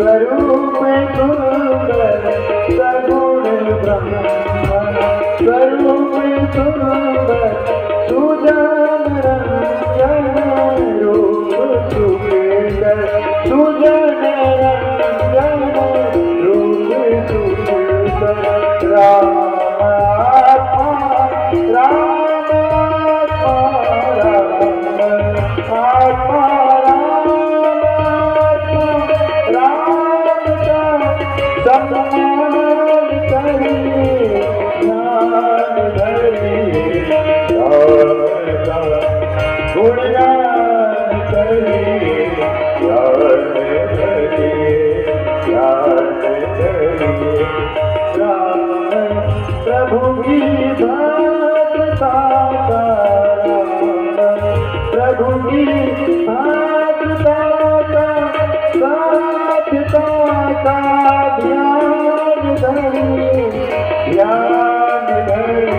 स्वरूप सुंदर सगुण ब्रह्म स्वरूप सुंदर सुजन रंजन रूप सुंदर सुजन रंजन रूप सुंदर राम आत्मा राम आत्मा सम्मान करिए ज्ञान धरिए गुणगान करिए ज्ञान धरिए राम प्रभु की भद्रता का प्रभु की भद्रता का साध्यता का ध्यान धरिए ध्यान धरिए